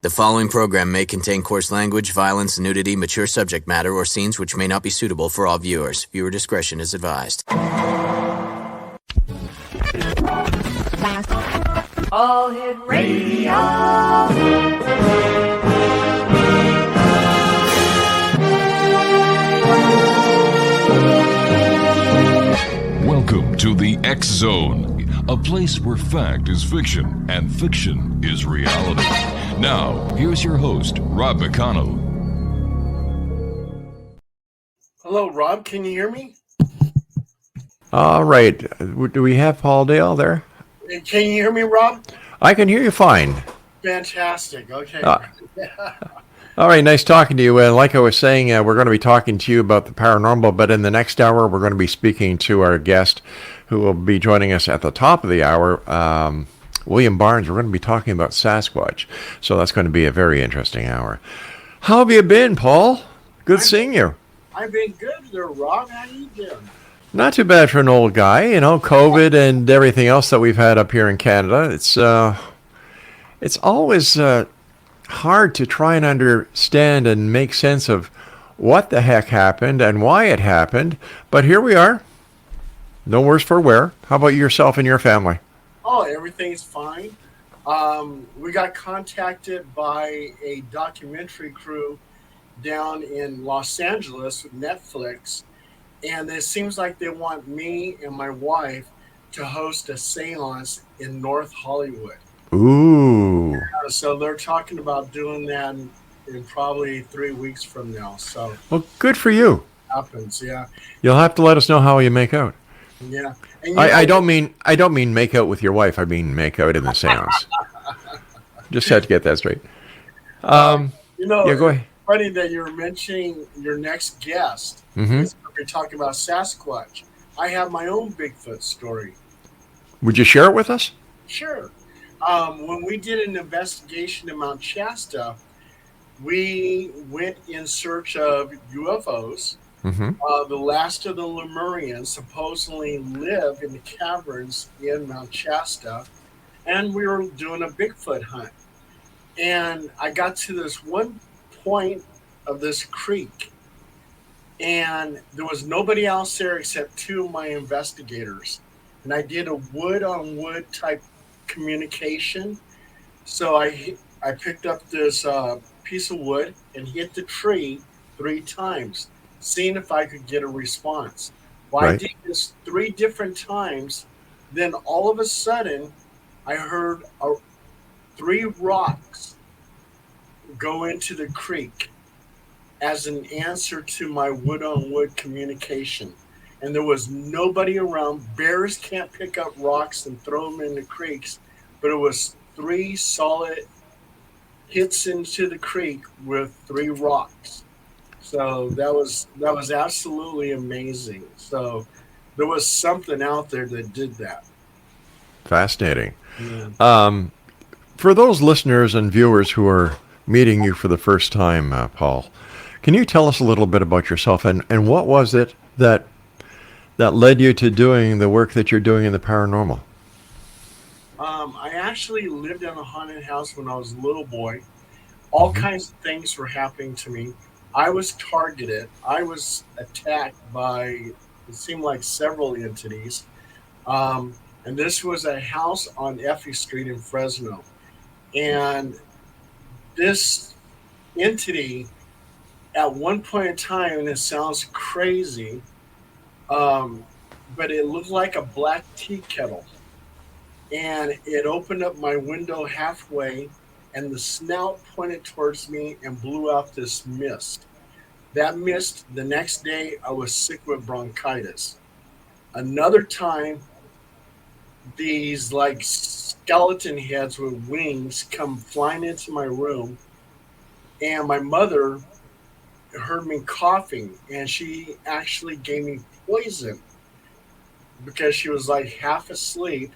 The following program may contain coarse language, violence, nudity, mature subject matter, or scenes which may not be suitable for all viewers. Viewer discretion is advised. All Hit Radio. Welcome to the X Zone, a place where fact is fiction and fiction is reality. Now, here's your host, Rob McConnell. Hello, Rob. Can you hear me? All right. Do we have Paul Dale there? Can you hear me, Rob? I can hear you fine. Fantastic. Okay. All right. Nice talking to you. Like I was saying, we're going to be talking to you about the paranormal, but in the next hour, we're going to be speaking to our guest who will be joining us at the top of the hour, William Barnes. We're going to be talking about Sasquatch. So that's going to be a very interesting hour. How have you been, Paul? Good seeing you. I've been good there, Rob. How you doing? Not too bad for an old guy, you know, COVID and everything else that we've had up here in Canada. It's always hard to try and understand and make sense of what the heck happened and why it happened. But here we are. No worse for wear. How about yourself and your family? Oh, everything's fine. We got contacted by a documentary crew down in Los Angeles with Netflix. And it seems like they want me and my wife to host a seance in North Hollywood. Ooh. So they're talking about doing that in probably 3 weeks from now. So Well, good for you. happens, yeah. You'll have to let us know how you make out. Yeah. And I don't mean make out with your wife. I mean make out in the seance. Just had to get that straight. Yeah, go ahead. Funny that you're mentioning your next guest. Mm-hmm. We're talking about Sasquatch. I have my own Bigfoot story. Would you share it with us? Sure. When we did an investigation in Mount Shasta, we went in search of UFOs. Mm-hmm. The last of the Lemurians supposedly live in the caverns in Mount Shasta, and we were doing a Bigfoot hunt. And I got to this one point of this creek, and there was nobody else there except two of my investigators. And I did a wood-on-wood type communication. So I picked up this piece of wood and hit the tree 3 times, seeing if I could get a response. Well, Right. I did this 3 different times. Then all of a sudden, I heard 3 rocks go into the creek as an answer to my wood-on-wood communication. And there was nobody around. Bears can't pick up rocks and throw them in the creeks, but it was 3 solid hits into the creek with 3 rocks. So that was absolutely amazing. So there was something out there that did that. Fascinating. Yeah. For those listeners and viewers who are meeting you for the first time, Paul, can you tell us a little bit about yourself and what was it that led you to doing the work that you're doing in the paranormal? I actually lived in a haunted house when I was a little boy. All kinds of things were happening to me. I was targeted. I was attacked by, it seemed like several entities. And this was a house on Effie Street in Fresno. And this entity, at one point in time, and it sounds crazy, but it looked like a black tea kettle. And it opened up my window halfway, and the snout pointed towards me and blew out this mist. That mist, the next day, I was sick with bronchitis. Another time, these like skeleton heads with wings come flying into my room, and my mother heard me coughing, and she actually gave me poison because she was like half asleep,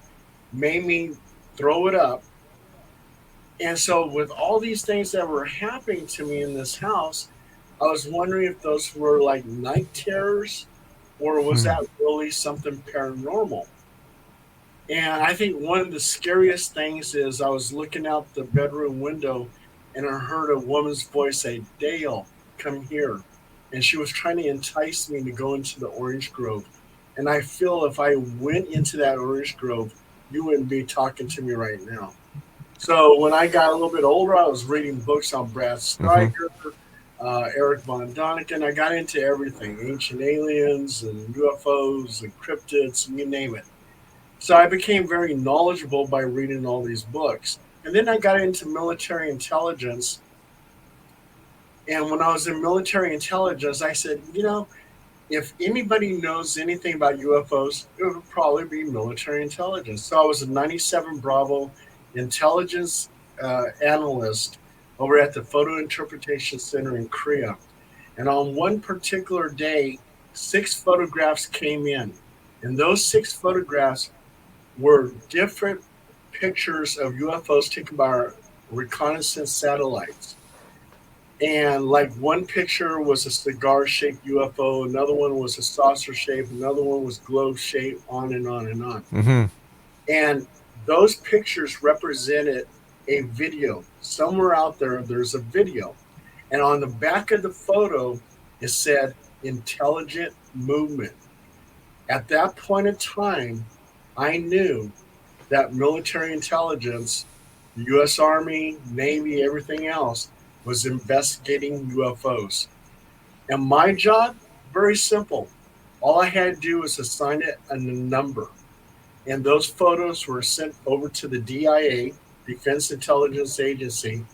made me throw it up. And so with all these things that were happening to me in this house, I was wondering if those were like night terrors, or was that really something paranormal? And I think one of the scariest things is I was looking out the bedroom window and I heard a woman's voice say, "Dale, come here." And she was trying to entice me to go into the orange grove. And I feel if I went into that orange grove, you wouldn't be talking to me right now. So when I got a little bit older, I was reading books on Brad Stryker, Eric von Däniken. I got into everything, ancient aliens and UFOs and cryptids, and you name it. So I became very knowledgeable by reading all these books. And then I got into military intelligence. And when I was in military intelligence, I said, if anybody knows anything about UFOs, it would probably be military intelligence. So I was a 97 Bravo intelligence analyst over at the Photo Interpretation Center in Korea. And on one particular day, 6 photographs came in. And those 6 photographs were different pictures of UFOs taken by our reconnaissance satellites. And like one picture was a cigar-shaped UFO, another one was a saucer-shaped, another one was globe-shaped, on and on and on. Mm-hmm. And those pictures represented a video. Somewhere out there, there's a video. And on the back of the photo, it said intelligent movement. At that point in time, I knew that military intelligence, the U.S. Army, Navy, everything else, was investigating UFOs. And my job, very simple. All I had to do was assign it a number. And those photos were sent over to the DIA, Defense Intelligence Agency.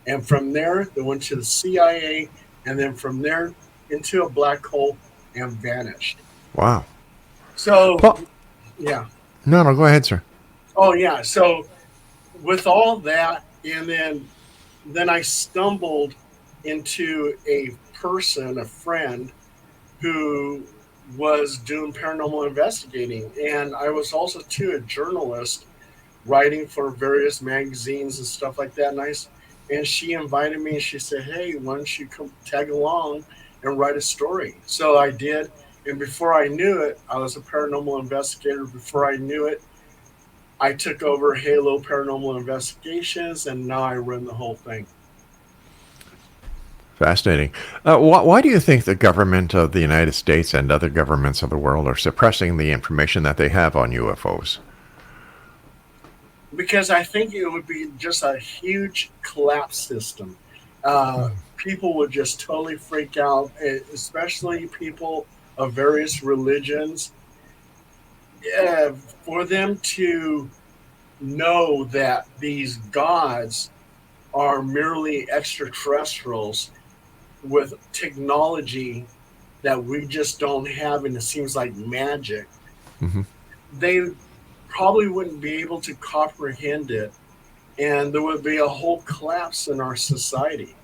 And from there, they went to the CIA. And then from there, into a black hole and vanished. Wow. So, yeah. No, go ahead, sir. Oh, yeah. So with all that, and then I stumbled into a person, a friend, who was doing paranormal investigating. And I was also, too, a journalist writing for various magazines and stuff like that. And she invited me and she said, "Hey, why don't you come tag along and write a story?" So I did. And before I knew it, I was a paranormal investigator. Before I knew it, I took over Halo Paranormal Investigations, and now I run the whole thing. Fascinating. Why do you think the government of the United States and other governments of the world are suppressing the information that they have on UFOs? Because I think it would be just a huge collapse system. People would just totally freak out, especially people of various religions. For them to know that these gods are merely extraterrestrials with technology that we just don't have, and it seems like magic, they probably wouldn't be able to comprehend it, and there would be a whole collapse in our society.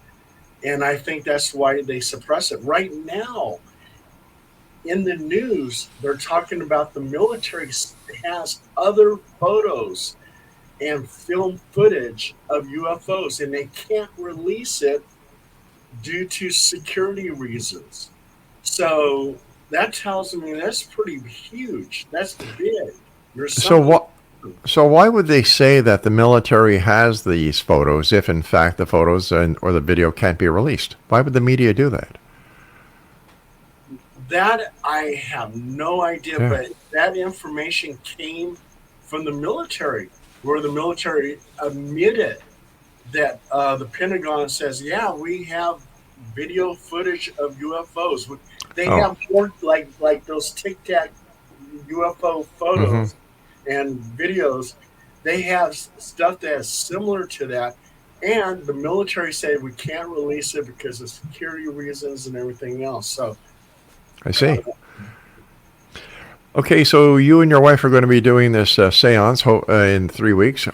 And I think that's why they suppress it. Right now, in the news, they're talking about the military has other photos and film footage of UFOs, and they can't release it due to security reasons. So that tells me that's pretty huge. That's big. So why would they say that the military has these photos if, in fact, the photos or the video can't be released? Why would the media do that? That I have no idea, but that information came from the military, where the military admitted that the Pentagon says, yeah, we have video footage of UFOs. They have more like those Tic Tac UFO photos and videos. They have stuff that is similar to that. And the military said we can't release it because of security reasons and everything else. So I see. Okay, so you and your wife are going to be doing this seance in 3 weeks.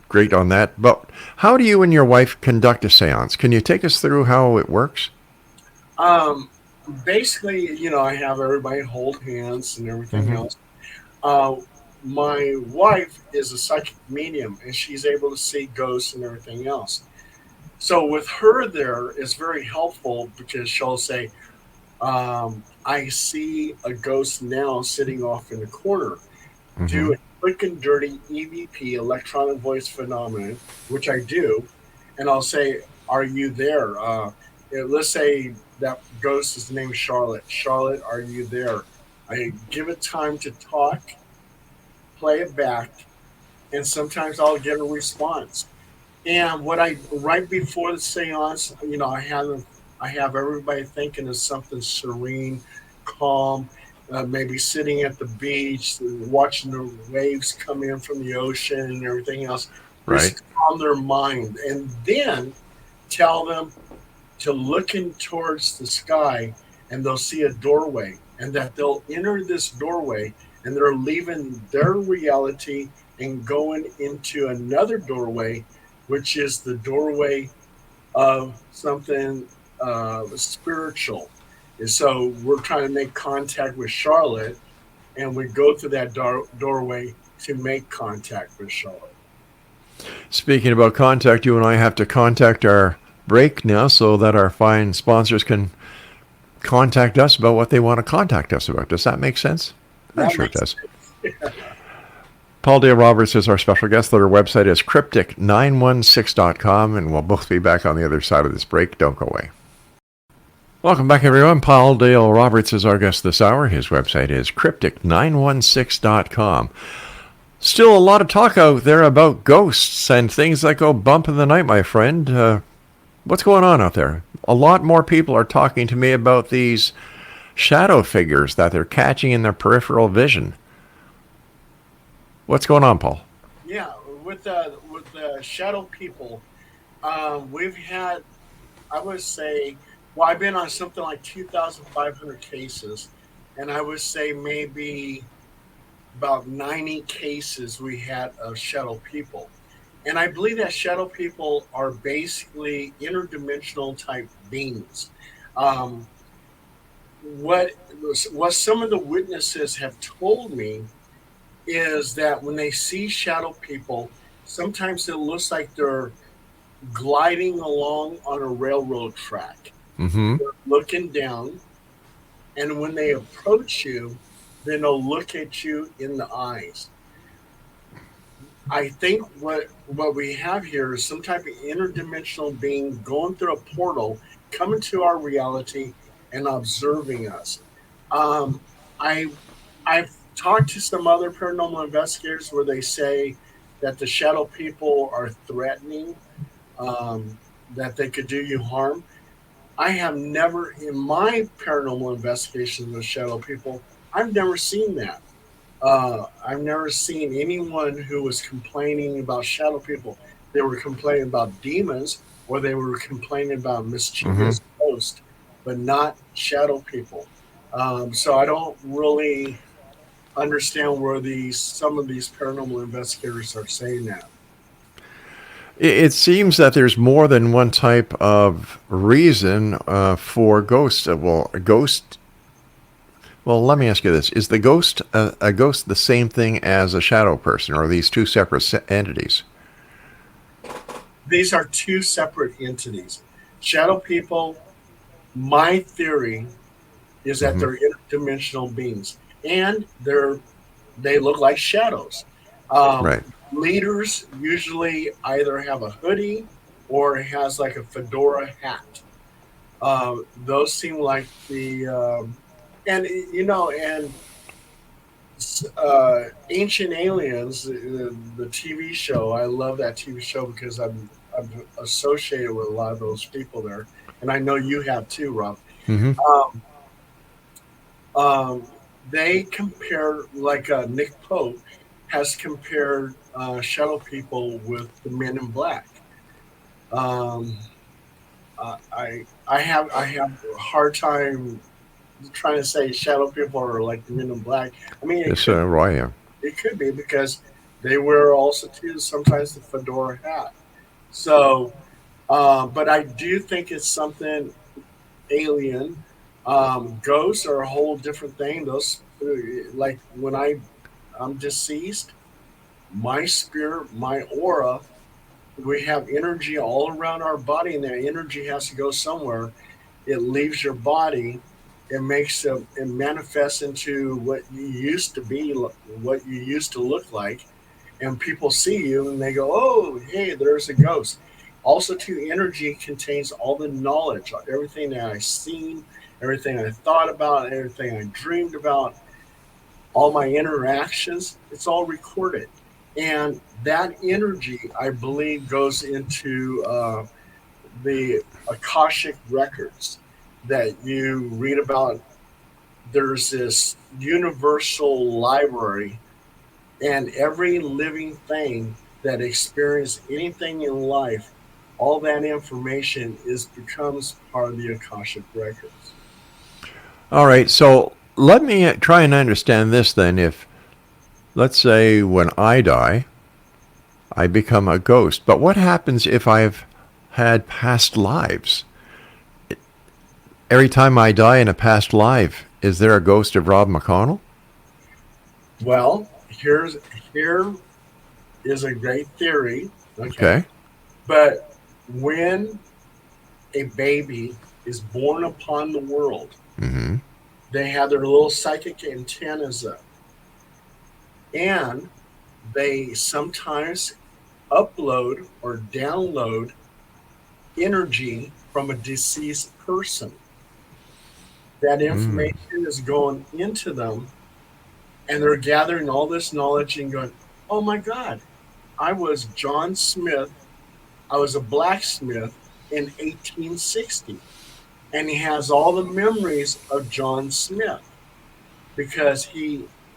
Great on that. But how do you and your wife conduct a seance? Can you take us through how it works? Basically, I have everybody hold hands and everything else. My wife is a psychic medium, and she's able to see ghosts and everything else. So with her there, it's very helpful because she'll say, I see a ghost now sitting off in the corner. Do a quick and dirty EVP, electronic voice phenomenon, which I do. And I'll say, Are you there? Let's say that ghost is named Charlotte. Charlotte, are you there? I give it time to talk, play it back, and sometimes I'll get a response. And what I right before the seance, I have everybody thinking of something serene, calm, maybe sitting at the beach, watching the waves come in from the ocean and everything else. Right. Just calm their mind, and then tell them to look in towards the sky, and they'll see a doorway, and that they'll enter this doorway, and they're leaving their reality and going into another doorway, which is the doorway of something spiritual. And so we're trying to make contact with Charlotte, and we go through that doorway to make contact with Charlotte. Speaking about contact, you and I have to contact our break now so that our fine sponsors can contact us about what they want to contact us about. Does that make sense? I'm sure it does. Paul Dale Roberts is our special guest. Their website is cryptic916.com, and we'll both be back on the other side of this break. Don't go away. Welcome back, everyone. Paul Dale Roberts is our guest this hour. His website is cryptic916.com. Still a lot of talk out there about ghosts and things that go bump in the night, my friend. What's going on out there? A lot more people are talking to me about these shadow figures that they're catching in their peripheral vision. What's going on, Paul? Yeah, with the shadow people, we've had, I would say, well, I've been on something like 2,500 cases, and I would say maybe about 90 cases we had of shadow people. And I believe that shadow people are basically interdimensional type beings. What some of the witnesses have told me is that when they see shadow people, sometimes it looks like they're gliding along on a railroad track. Mm-hmm. They're looking down, and when they approach you, then they'll look at you in the eyes. I think what we have here is some type of interdimensional being going through a portal, coming to our reality and observing us. I've talked to some other paranormal investigators where they say that the shadow people are threatening, that they could do you harm. I have never, in my paranormal investigations with shadow people, I've never seen that. I've never seen anyone who was complaining about shadow people. They were complaining about demons, or they were complaining about mischievous ghosts, but not shadow people. So I don't really understand where some of these paranormal investigators are saying that. It seems that there's more than one type of reason for ghosts. Well, let me ask you this. Is the ghost a ghost the same thing as a shadow person, or are these two separate entities? These are two separate entities. Shadow people, my theory is that they're interdimensional beings, and they look like shadows. Right. Leaders usually either have a hoodie or it has like a fedora hat. Those seem like the Ancient Aliens, the TV show. I love that TV show because I'm associated with a lot of those people there, and I know you have too, Rob. Mm-hmm. They compare, like Nick Pope has compared shadow people with the Men in Black. I have a hard time trying to say shadow people are like the Men in Black. I mean, it could be because they wear also too sometimes the fedora hat. So, but I do think it's something alien. Ghosts are a whole different thing. Those, like when I'm deceased, my spirit, my aura, we have energy all around our body, and that energy has to go somewhere. It leaves your body. It manifests into what you used to be, what you used to look like, and people see you and they go, "Oh, hey, there's a ghost." Also, too, energy contains all the knowledge, everything that I've seen, everything I thought about, everything I dreamed about, all my interactions. It's all recorded, and that energy, I believe, goes into the Akashic records that you read about. There's this universal library, and every living thing that experienced anything in life, all that information becomes part of the Akashic records. All right, so let me try and understand this then. If, let's say, when I die, I become a ghost, but what happens if I've had past lives? Every time I die in a past life, is there a ghost of Rob McConnell? Well, here is a great theory. Okay. But when a baby is born upon the world, Mm-hmm. they have their little psychic antennas up, and they sometimes upload or download energy from a deceased person. That information is going into them, and they're gathering all this knowledge and going, oh my God, I was John Smith. I was a blacksmith in 1860. And he has all the memories of John Smith because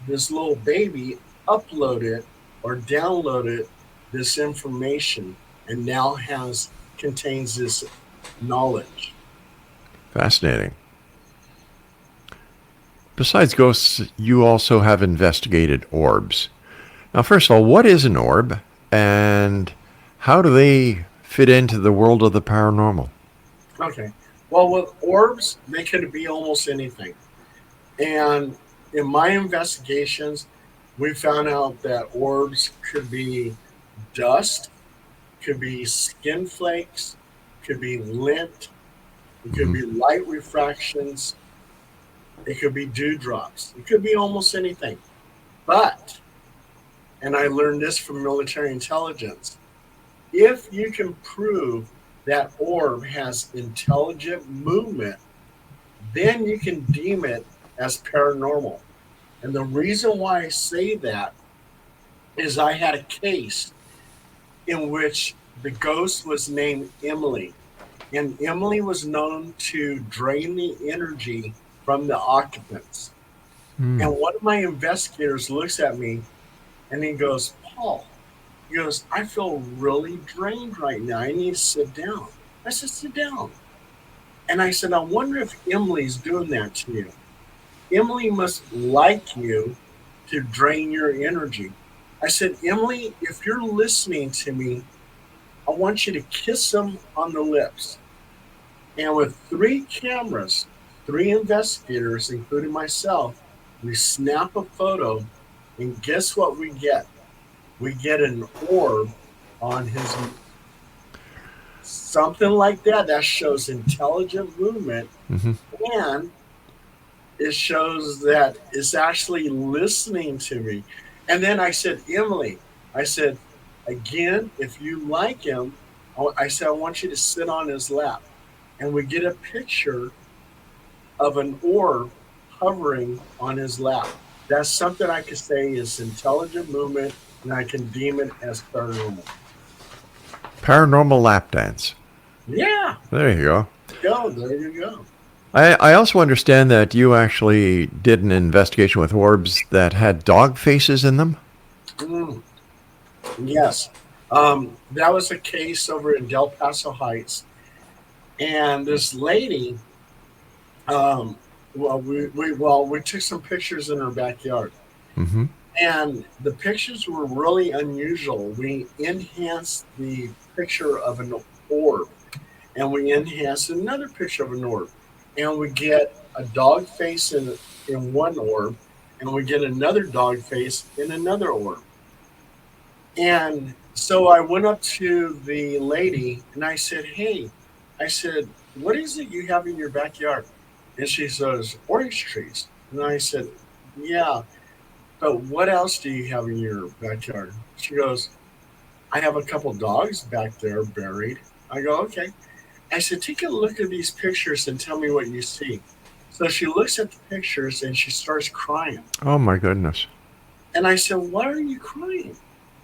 this little baby uploaded or downloaded this information and now contains this knowledge. Fascinating. Besides ghosts, you also have investigated orbs. Now, first of all, what is an orb, and how do they fit into the world of the paranormal? Okay. Well, with orbs, they could be almost anything. And in my investigations, we found out that orbs could be dust, could be skin flakes, could be lint, it could be light refractions, it could be dewdrops. It could be almost anything. But, and I learned this from military intelligence, if you can prove that orb has intelligent movement, then you can deem it as paranormal. And the reason why I say that is I had a case in which the ghost was named Emily. And Emily was known to drain the energy from the occupants. And one of my investigators looks at me and he goes, Paul, he goes, I feel really drained right now. I need to sit down. I said, sit down. And I said, I wonder if Emily's doing that to you. Emily must like you to drain your energy. I said, Emily, if you're listening to me, I want you to kiss him on the lips. And with 3 cameras, 3 investigators, including myself, we snap a photo, and guess what we get? We get an orb on his, something like that. That shows intelligent movement, and it shows that it's actually listening to me. And then I said, Emily, I said, again, if you like him, I said, I want you to sit on his lap. And we get a picture of an orb hovering on his lap. That's something I could say is intelligent movement, and I can deem it as paranormal. Paranormal lap dance. Yeah. There you go. There you go. I also understand that you actually did an investigation with orbs that had dog faces in them. Yes. That was a case over in Del Paso Heights. And this lady, we took some pictures in her backyard. And the pictures were really unusual. We enhanced the picture of an orb, and we enhanced another picture of an orb. And we get a dog face in one orb, and we get another dog face in another orb. And so I went up to the lady, and I said, hey, I said, what is it you have in your backyard? And she says, orange trees. And I said, yeah, but what else do you have in your backyard? She goes, I have a couple dogs back there buried. I go, okay. I said, take a look at these pictures and tell me what you see. So she looks at the pictures and she starts crying. Oh, my goodness. And I said, why are you crying?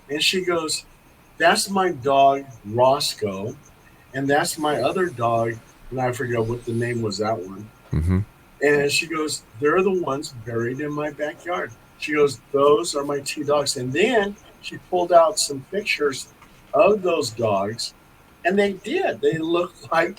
And she goes, that's my dog, Roscoe. And that's my other dog. And I forget what the name was, that one. Mm-hmm. And she goes, they're the ones buried in my backyard. She goes, those are my two dogs. And then she pulled out some pictures of those dogs. And they did. They looked like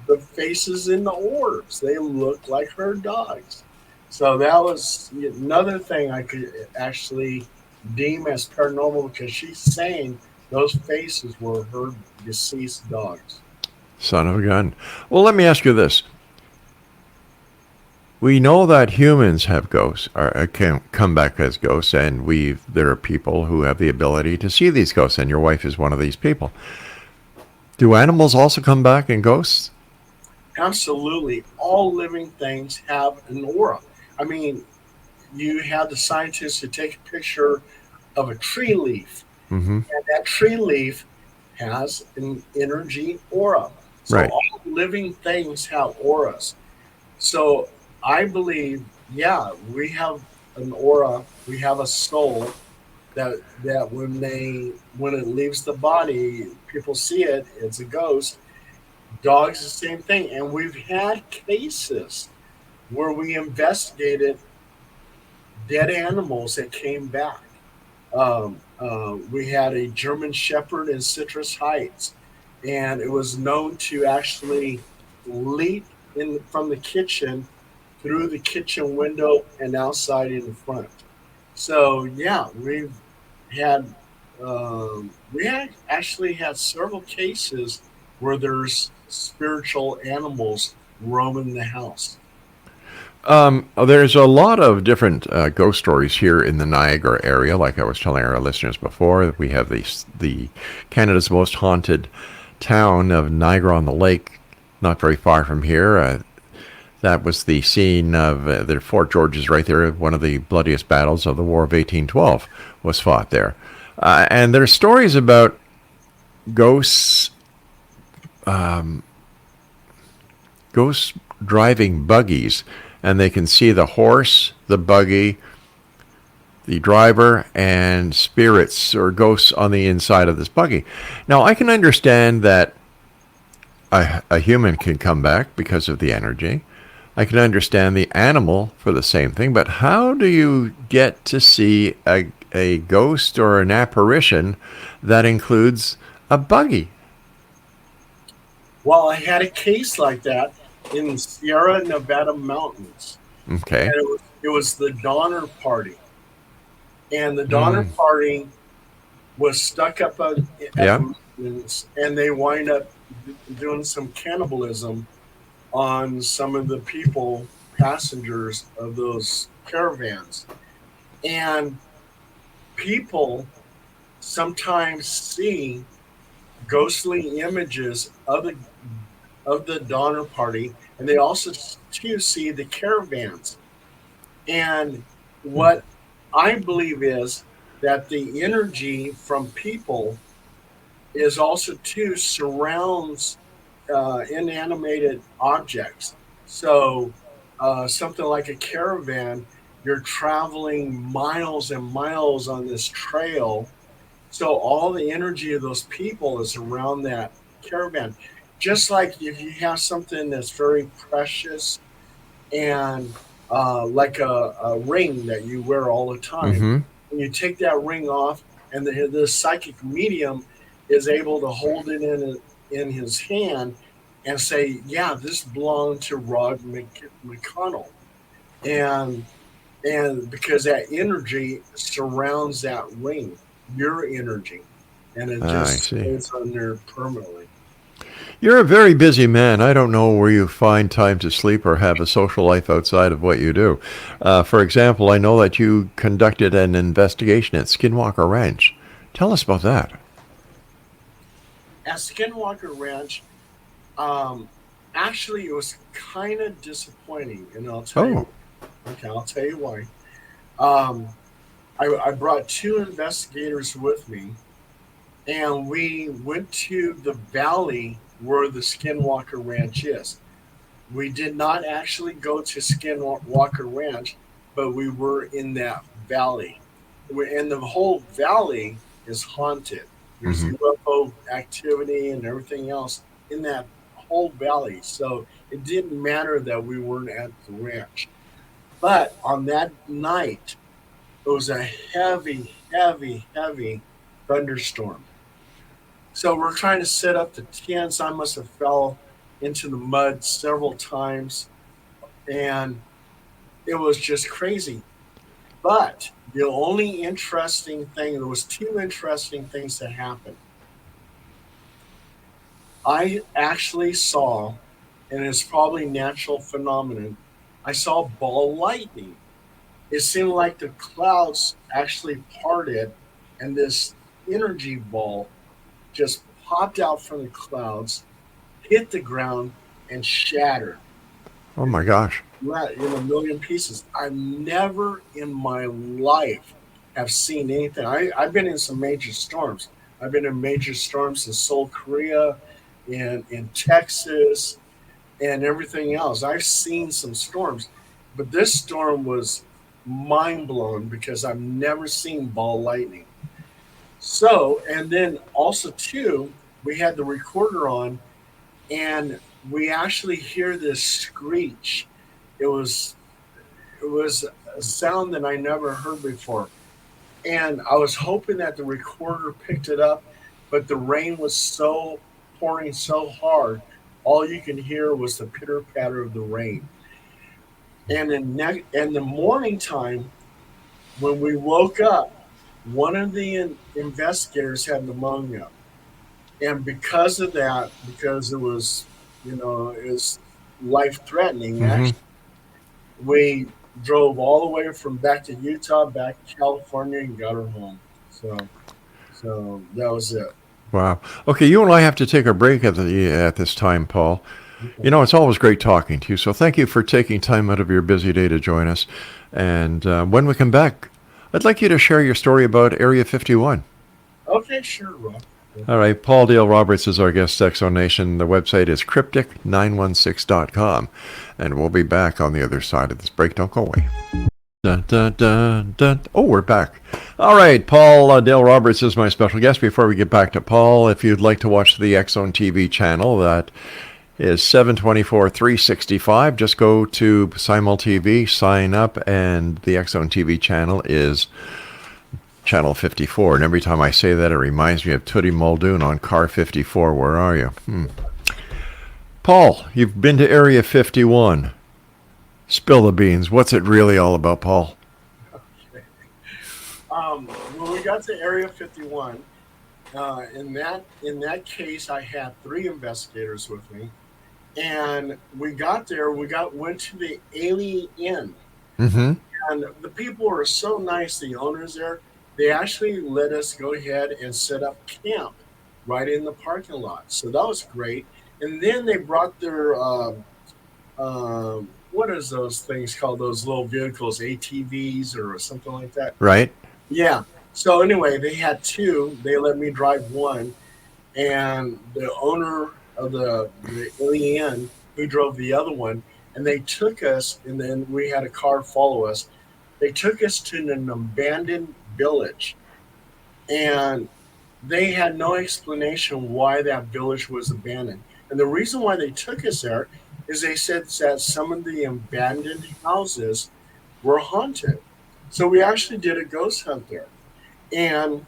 the faces in the orbs. They looked like her dogs. So that was another thing I could actually deem as paranormal, because she's saying those faces were her deceased dogs. Son of a gun. Well, let me ask you this. We know that humans have ghosts, or can come back as ghosts, and there are people who have the ability to see these ghosts, and your wife is one of these people. Do animals also come back in ghosts? Absolutely. All living things have an aura. I mean, you have the scientists who take a picture of a tree leaf, Mm-hmm. and that tree leaf has an energy aura. So Right. all living things have auras. So I believe, yeah, we have an aura, we have a soul that when it leaves the body, people see it, it's a ghost. Dogs, the same thing. And we've had cases where we investigated dead animals that came back. We had a German Shepherd in Citrus Heights, and it was known to actually leap from the kitchen through the kitchen window and outside in the front. So yeah, had we had actually had several cases where there's spiritual animals roaming the house. There's a lot of different ghost stories here in the Niagara area. Like I was telling our listeners before, we have the Canada's most haunted town of Niagara-on-the-Lake, not very far from here. That was the scene of the Fort George is right there. One of the bloodiest battles of the War of 1812 was fought there. And there's stories about ghosts driving buggies, and they can see the horse, the buggy, the driver, and spirits or ghosts on the inside of this buggy. Now, I can understand that a human can come back because of the energy. I can understand the animal for the same thing, but how do you get to see a ghost or an apparition that includes a buggy? Well, I had a case like that in the Sierra Nevada mountains. Okay. And it was the Donner Party. And the Donner Party was stuck up at the mountains, and they wind up doing some cannibalism on some of the passengers of those caravans. And people sometimes see ghostly images of the Donner Party, and they also too see the caravans. And what I believe is that the energy from people is also too surrounds inanimated objects. So something like a caravan, you're traveling miles and miles on this trail. So all the energy of those people is around that caravan. Just like if you have something that's very precious and like a ring that you wear all the time, and you take that ring off, and the psychic medium is able to hold it in his hand and say, yeah, this belonged to Rod McConnell. And because that energy surrounds that ring, your energy, and it just stays on there permanently. You're a very busy man. I don't know where you find time to sleep or have a social life outside of what you do. For example, I know that you conducted an investigation at Skinwalker Ranch. Tell us about that. At Skinwalker Ranch, actually, it was kind of disappointing, and I'll tell you. Okay, I'll tell you why. I brought two investigators with me, and we went to the valley where the Skinwalker Ranch is. We did not actually go to Skinwalker Ranch, but we were in that valley. And the whole valley is haunted. There's UFO activity and everything else in that whole valley. So it didn't matter that we weren't at the ranch. But on that night, it was a heavy, heavy, heavy thunderstorm. So we're trying to set up the tents. I must have fell into the mud several times, and it was just crazy. But the only interesting thing, there was two interesting things that happened. I actually saw, and it's probably natural phenomenon, I saw ball lightning. It seemed like the clouds actually parted, and this energy ball just popped out from the clouds, hit the ground, and shattered. Oh my gosh. Right, in a million pieces. I've never in my life have seen anything. I've been in some major storms. I've been in major storms in Seoul, Korea, in Texas, and everything else. I've seen some storms, but this storm was mind blowing because I've never seen ball lightning. So, and then also too, we had the recorder on, and we actually hear this screech. It was a sound that I never heard before, and I was hoping that the recorder picked it up, but the rain was so pouring so hard, all you can hear was the pitter patter of the rain. And in the morning time, when we woke up, one of the investigators had pneumonia, and because of that, because it was, is life threatening. Actually, we drove all the way from back to Utah, back to California, and got her home. So that was it. Wow. Okay, you and I have to take a break at this time, Paul. It's always great talking to you. So thank you for taking time out of your busy day to join us. And when we come back, I'd like you to share your story about Area 51. Okay, sure, Rob. All right, Paul Dale Roberts is our guest, Exo Nation. The website is cryptic916.com. And we'll be back on the other side of this break. Don't go away. Dun, dun, dun, dun. Oh, we're back. All right, Paul Dale Roberts is my special guest. Before we get back to Paul, if you'd like to watch the X-Zone TV channel, that is 724 365. Just go to Simul TV, sign up, and the X-Zone TV channel is Channel 54. And every time I say that, it reminds me of Tootie Muldoon on Car 54. Where are you? Paul, you've been to Area 51. Spill the beans. What's it really all about, Paul? Okay. When we got to Area 51, in that case, I had 3 investigators with me, and we got there. Went to the Alien Inn, and the people were so nice. The owners there, they actually let us go ahead and set up camp right in the parking lot. So that was great. And then they brought their what is those things called? Those little vehicles, ATVs or something like that. Right. Yeah. So anyway, they had 2. They let me drive one, and the owner of the Alien who drove the other one, and they took us, and then we had a car follow us. They took us to an abandoned village, and they had no explanation why that village was abandoned. And the reason why they took us there is they said that some of the abandoned houses were haunted. So we actually did a ghost hunt there. And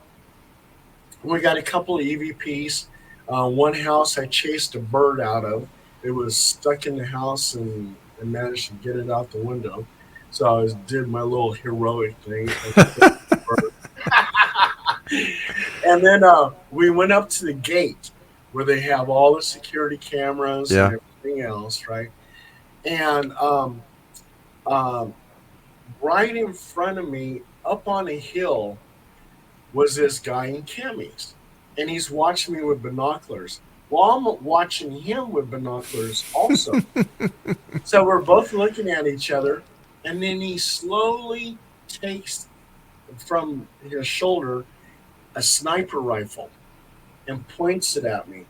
we got a couple of EVPs. One house I chased a bird out of. It was stuck in the house, and I managed to get it out the window. So I did my little heroic thing. And then we went up to the gate where they have all the security cameras and everything else, right? And right in front of me, up on a hill, was this guy in camis, and he's watching me with binoculars. Well, I'm watching him with binoculars also. So we're both looking at each other, and then he slowly takes from his shoulder a sniper rifle, and points it at me.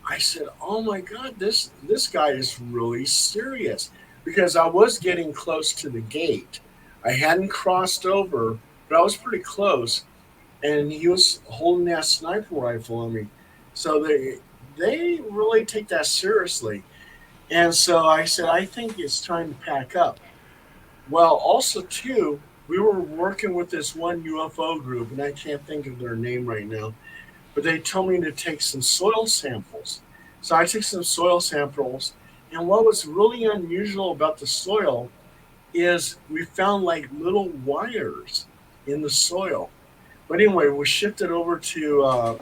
I said, "Oh my God, this guy is really serious," because I was getting close to the gate. I hadn't crossed over, but I was pretty close, and he was holding that sniper rifle on me. So they really take that seriously. And so I said, "I think it's time to pack up." Well, also too, we were working with this one UFO group, and I can't think of their name right now, but they told me to take some soil samples. So I took some soil samples, and what was really unusual about the soil is we found like little wires in the soil. But anyway, we shifted over to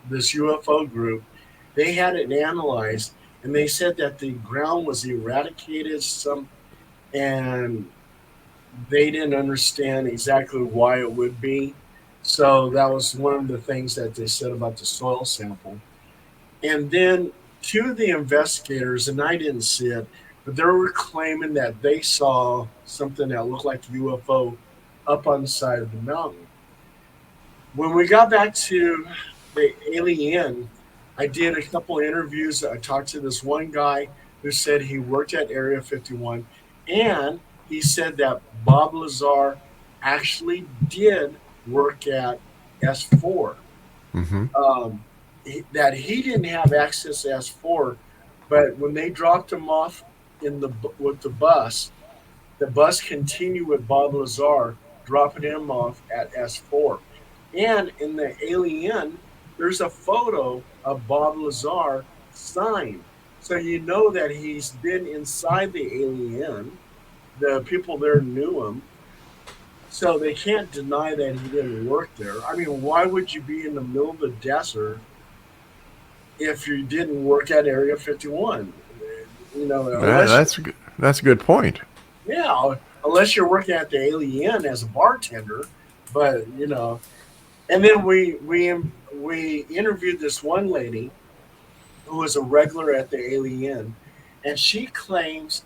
this UFO group. They had it analyzed, and they said that the ground was eradicated some, and they didn't understand exactly why it would be. So that was one of the things that they said about the soil sample. And then two of the investigators, and I didn't see it, but they were claiming that they saw something that looked like a UFO up on the side of the mountain. When we got back to the alien, I did a couple of interviews. I talked to this one guy who said he worked at Area 51, and he said that Bob Lazar actually did work at S4. Mm-hmm. That he didn't have access to S4, but when they dropped him off with the bus continued with Bob Lazar, dropping him off at S4. And in the alien, there's a photo of Bob Lazar signed. So you know that he's been inside the alien. The people there knew him. So they can't deny that he didn't work there. I mean, why would you be in the middle of the desert if you didn't work at Area 51? You know, that's a good point. Yeah, unless you're working at the alien as a bartender. But you know, and then we interviewed this one lady who was a regular at the alien, and she claims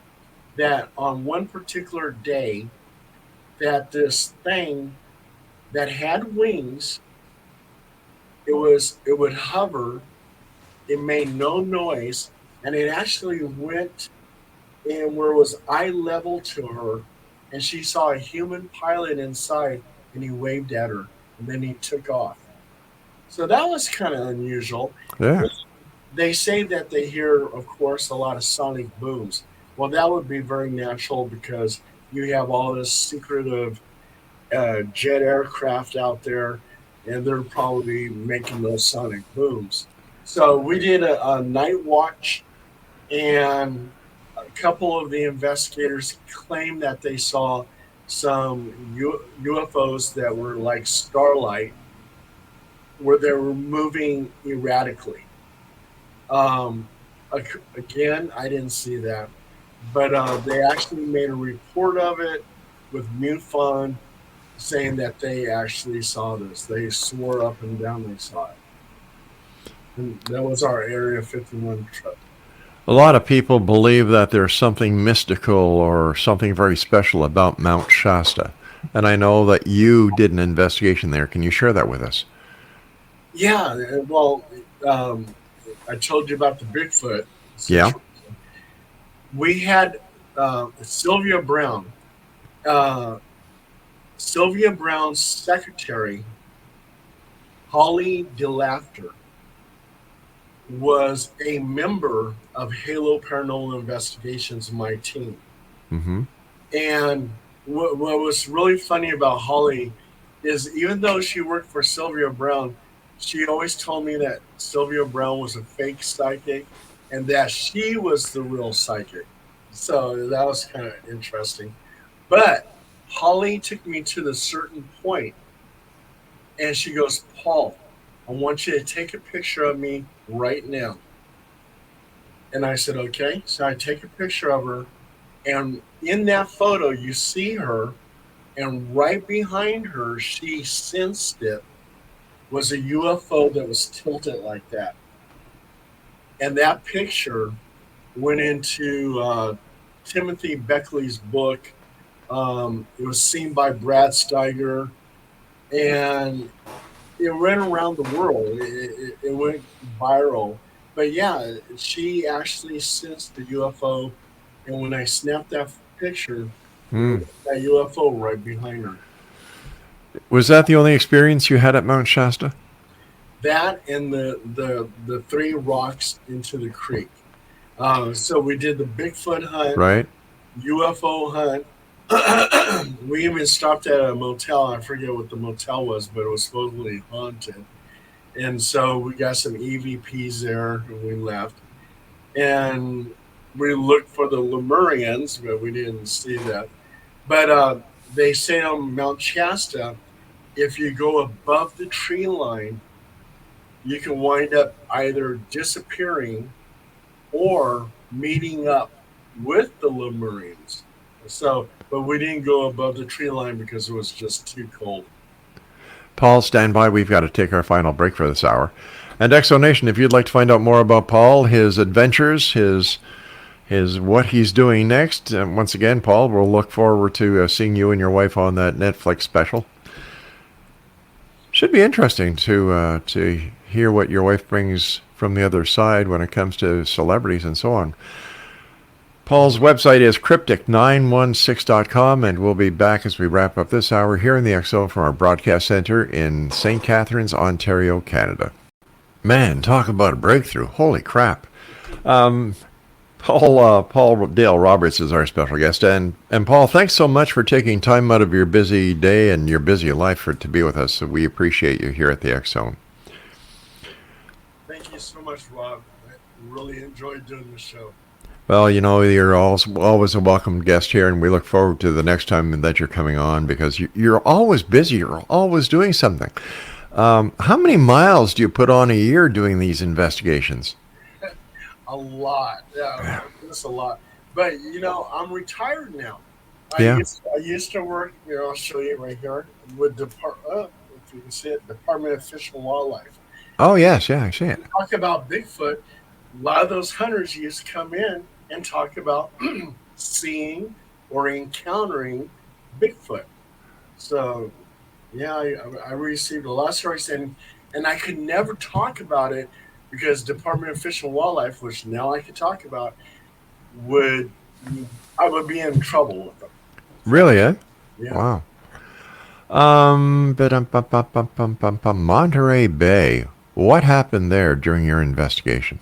that on one particular day that this thing that had wings, it would hover, it made no noise, and it actually went in where it was eye level to her, and she saw a human pilot inside, and he waved at her, and then he took off. So that was kind of unusual. Yeah. They say that they hear, of course, a lot of sonic booms. Well, that would be very natural because you have all this secretive jet aircraft out there, and they're probably making those sonic booms. So we did a night watch, and a couple of the investigators claimed that they saw some UFOs that were like starlight, where they were moving erratically. Um, Again, I didn't see that, but they actually made a report of it with MUFON saying that they actually saw this. They swore up and down they saw it. And that was our Area 51 trip. A lot of people believe that there's something mystical or something very special about Mount Shasta. And I know that you did an investigation there. Can you share that with us? Yeah, well, I told you about the Bigfoot. Yeah. We had Sylvia Brown. Sylvia Brown's secretary, Holly DeLaughter, was a member of Halo Paranormal Investigations, my team. Mm-hmm. And what was really funny about Holly is even though she worked for Sylvia Brown, she always told me that Sylvia Brown was a fake psychic and that she was the real psychic. So that was kind of interesting. But Holly took me to the certain point, and she goes, "Paul, I want you to take a picture of me right now." And I said, "Okay." So I take a picture of her, and in that photo, you see her, and right behind her, she sensed it, was a UFO that was tilted like that. And that picture went into Timothy Beckley's book. It was seen by Brad Steiger, and it went around the world. It went viral. But yeah, she actually sensed the UFO, and when I snapped that picture, it was that UFO right behind her. Was that the only experience you had at Mount Shasta? That and the three rocks into the creek. So we did the Bigfoot hunt, Right. UFO hunt. We even stopped at a motel. I forget what the motel was, but it was supposedly haunted. And so we got some EVPs there, and we left. And we looked for the Lemurians, but we didn't see that. But they say on Mount Shasta, if you go above the tree line, you can wind up either disappearing or meeting up with the Lemurians. So, but we didn't go above the tree line because it was just too cold. Paul, stand by. We've got to take our final break for this hour. And Exonation, if you'd like to find out more about Paul, his adventures, his what he's doing next, once again, Paul, we'll look forward to seeing you and your wife on that Netflix special. Should be interesting to hear what your wife brings from the other side when it comes to celebrities and so on. Paul's website is cryptic916.com, and we'll be back as we wrap up this hour here in the XO from our broadcast center in St. Catharines, Ontario, Canada. Man, talk about a breakthrough. Holy crap. Paul Dale Roberts is our special guest. And Paul, thanks so much for taking time out of your busy day and your busy life to be with us. So we appreciate you here at the X Zone. Thank you so much, Rob. I really enjoyed doing the show. Well, you know, you're always a welcome guest here, and we look forward to the next time that you're coming on because you're always busy. You're always doing something. How many miles do you put on a year doing these investigations? A lot. Yeah, that's a lot. But, you know, I'm retired now. Yeah. I used to work, you know, I'll show you right here, with if you can see it, Department of Fish and Wildlife. Oh, yes. Yeah, I see it. Talk about Bigfoot. A lot of those hunters used to come in and talk about seeing or encountering Bigfoot. So, yeah, I received a lot of stories, and I could never talk about it because Department of Fish and Wildlife, which now I could talk about, I would be in trouble with them. Really, eh? Yeah. Wow. Monterey Bay. What happened there during your investigation?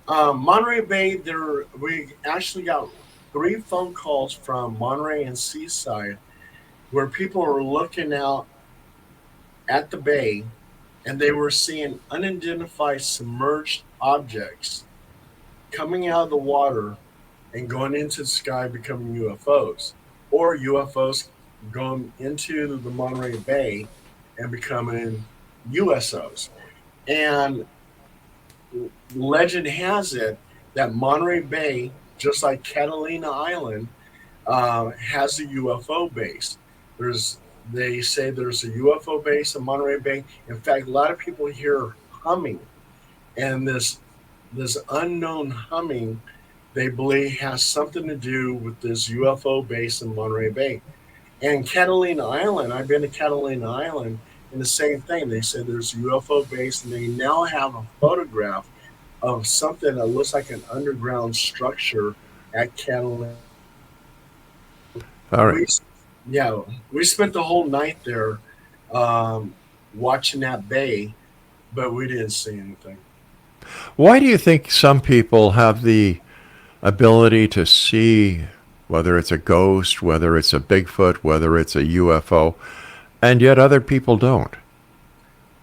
Monterey Bay, we actually got 3 phone calls from Monterey and Seaside where people were looking out at the bay and they were seeing unidentified submerged objects coming out of the water and going into the sky, becoming UFOs, or UFOs going into the Monterey Bay and becoming USOs. And legend has it that Monterey Bay, just like Catalina Island, has a UFO base. They say there's a UFO base in Monterey Bay. In fact, a lot of people hear humming, and this unknown humming, they believe, has something to do with this UFO base in Monterey Bay. And Catalina Island, I've been to Catalina Island, and the same thing. They said there's a UFO base, and they now have a photograph of something that looks like an underground structure at Catalina. All right. We spent the whole night there watching that bay, but we didn't see anything. Why do you think some people have the ability to see whether it's a ghost, whether it's a Bigfoot, whether it's a UFO, and yet other people don't?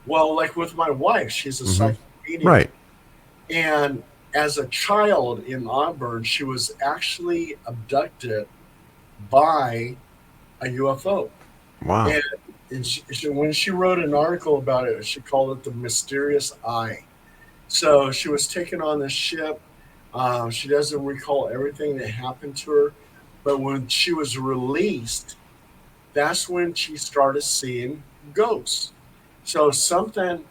Well, like with my wife, she's a psychic medium. Right. And as a child in Auburn, she was actually abducted by a UFO. Wow. And when she wrote an article about it, she called it the mysterious eye. So she was taken on this ship. She doesn't recall everything that happened to her. But when she was released, that's when she started seeing ghosts. So something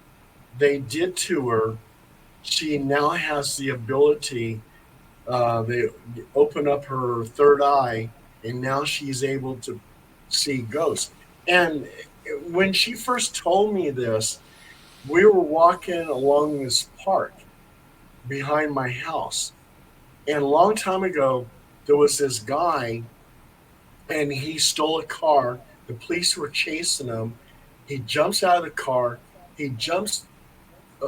they did to her, she now has the ability, they open up her third eye, and now she's able to see ghosts. And when she first told me this, we were walking along this park behind my house. And a long time ago, there was this guy, and he stole a car. The police were chasing him. He jumps out of the car. He jumps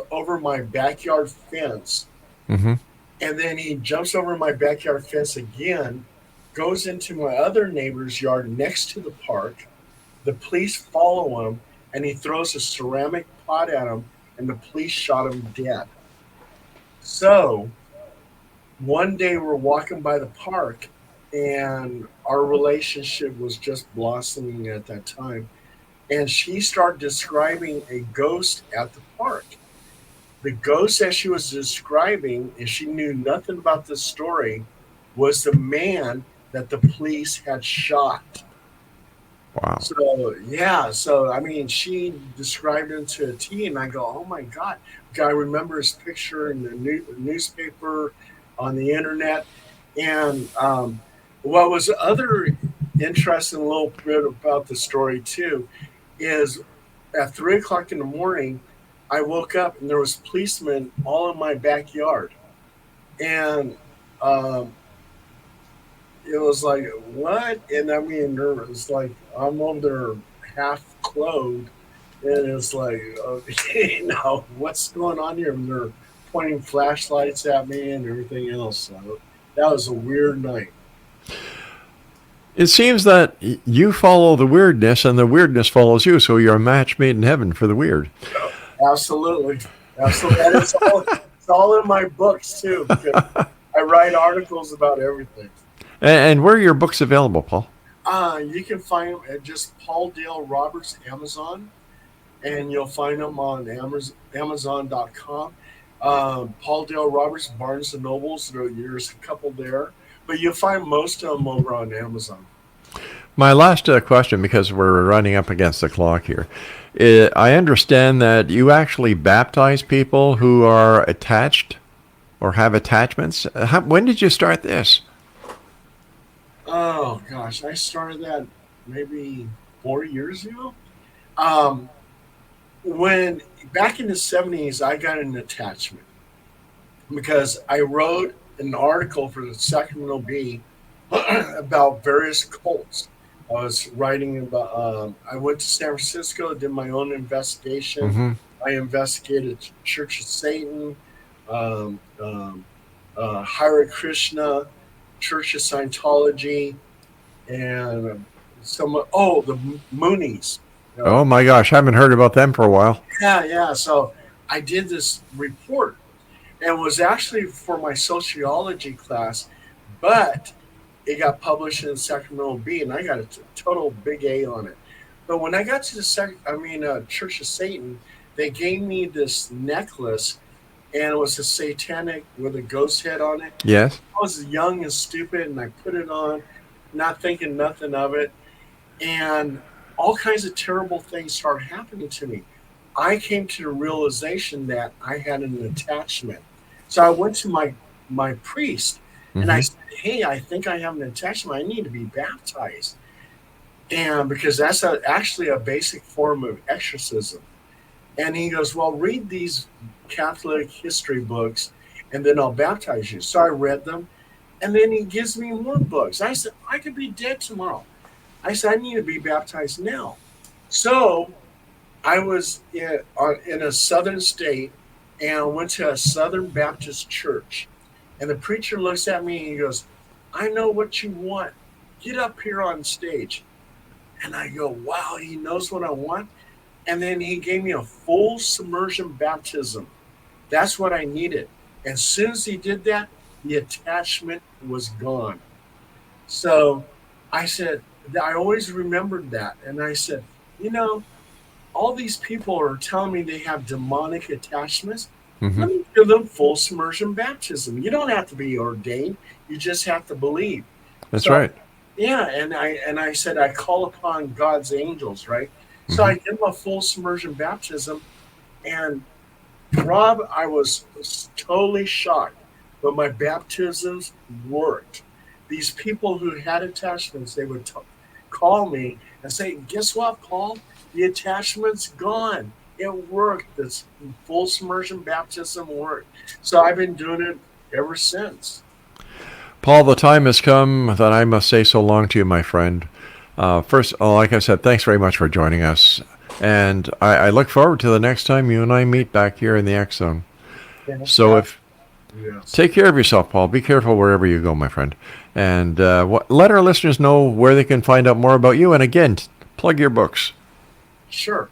over my backyard fence. Mm-hmm. And then he jumps over my backyard fence again, goes into my other neighbor's yard next to the park. The police follow him, and he throws a ceramic pot at him, and the police shot him dead. So one day we're walking by the park, and our relationship was just blossoming at that time. And she started describing a ghost at the park. The ghost that she was describing, and she knew nothing about this story, was the man that the police had shot. Wow. So, yeah. So, I mean, she described him to a T, and I go, oh, my God. I remember his picture in the newspaper, on the internet. And what was other interesting little bit about the story, too, is at 3 o'clock in the morning, I woke up and there was policemen all in my backyard. And it was like, what? And I mean, there was like, I'm over there half clothed. And it's like, okay, now what's going on here? And they're pointing flashlights at me and everything else. So that was a weird night. It seems that you follow the weirdness and the weirdness follows you. So you're a match made in heaven for the weird. Absolutely. Absolutely. And it's all in my books, too, because I write articles about everything. And where are your books available, Paul? You can find them at just Paul Dale Roberts Amazon, and you'll find them on Amazon.com. Paul Dale Roberts, Barnes & Nobles, there's a couple there. But you'll find most of them over on Amazon. My last question, because we're running up against the clock here. I understand that you actually baptize people who are attached or have attachments. When did you start this? Oh, gosh. I started that maybe 4 years ago. When back in the 70s, I got an attachment because I wrote an article for the Sacramento Bee about various cults. I was writing about, I went to San Francisco, did my own investigation. Mm-hmm. I investigated Church of Satan, Hare Krishna, Church of Scientology, and the Moonies. Oh my gosh, I haven't heard about them for a while. Yeah. So I did this report, and it was actually for my sociology class, but it got published in the Sacramento Bee, and I got a total big A on it. But when I got to the Church of Satan, they gave me this necklace, and it was a satanic with a ghost head on it. Yes. I was young and stupid, and I put it on, not thinking nothing of it, and all kinds of terrible things started happening to me. I came to the realization that I had an attachment. So I went to my priest, and I said, hey, I think I have an attachment. I need to be baptized. And because that's actually a basic form of exorcism. And he goes, well, read these Catholic history books, and then I'll baptize you. So I read them, and then he gives me more books. I said, I could be dead tomorrow. I said, I need to be baptized now. So I was in a southern state, and I went to a Southern Baptist church. And the preacher looks at me and he goes, I know what you want. Get up here on stage. And I go, wow, he knows what I want. And then he gave me a full submersion baptism. That's what I needed. As soon as he did that, the attachment was gone. So I said, I always remembered that. And I said, all these people are telling me they have demonic attachments. Mm-hmm. Let me give them full submersion baptism. You don't have to be ordained. You just have to believe. That's right. Yeah, and I said, I call upon God's angels, right? Mm-hmm. So I give them a full submersion baptism. And Rob, I was totally shocked. But my baptisms worked. These people who had attachments, they would call me and say, guess what, Paul? The attachment's gone. It worked. This full submersion baptism worked. So I've been doing it ever since. Paul, the time has come that I must say so long to you, my friend. First, like I said, thanks very much for joining us. And I look forward to the next time you and I meet back here in the X Zone. So take care of yourself, Paul. Be careful wherever you go, my friend. And let our listeners know where they can find out more about you. And again, plug your books. Sure.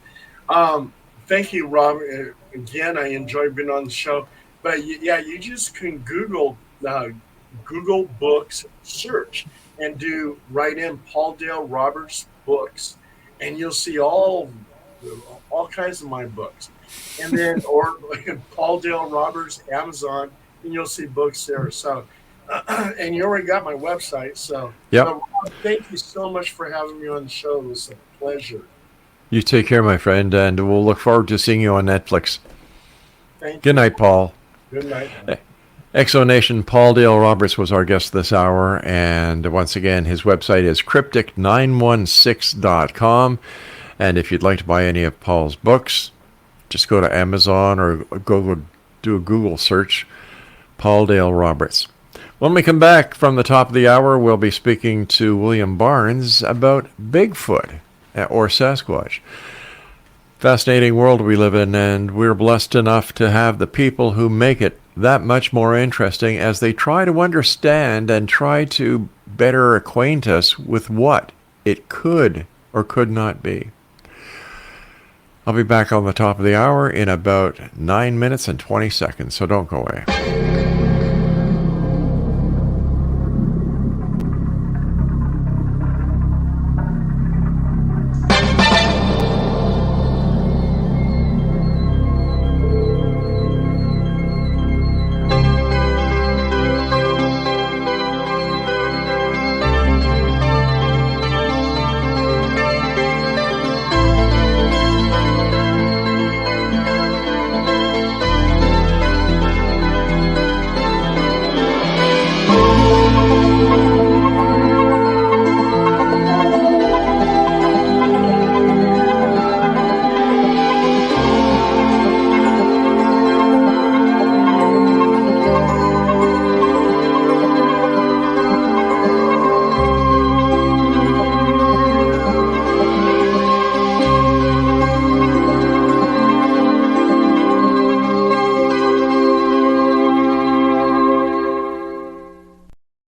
Thank you, Rob. Again, I enjoyed being on the show. But you just can Google books, search, and write in Paul Dale Roberts books, and you'll see all kinds of my books. And then, or Paul Dale Roberts, Amazon, and you'll see books there. So, and you already got my website. So, Rob, thank you so much for having me on the show. It was a pleasure. You take care, my friend, and we'll look forward to seeing you on Netflix. Good night, Paul. Good night. Exonation, Paul Dale Roberts was our guest this hour, and once again, his website is cryptic916.com, and if you'd like to buy any of Paul's books, just go to Amazon or go do a Google search, Paul Dale Roberts. When we come back from the top of the hour, we'll be speaking to William Barnes about Bigfoot or Sasquatch. Fascinating world we live in, and we're blessed enough to have the people who make it that much more interesting as they try to understand and try to better acquaint us with what it could or could not be. I'll be back on the top of the hour in about 9 minutes and 20 seconds, so don't go away.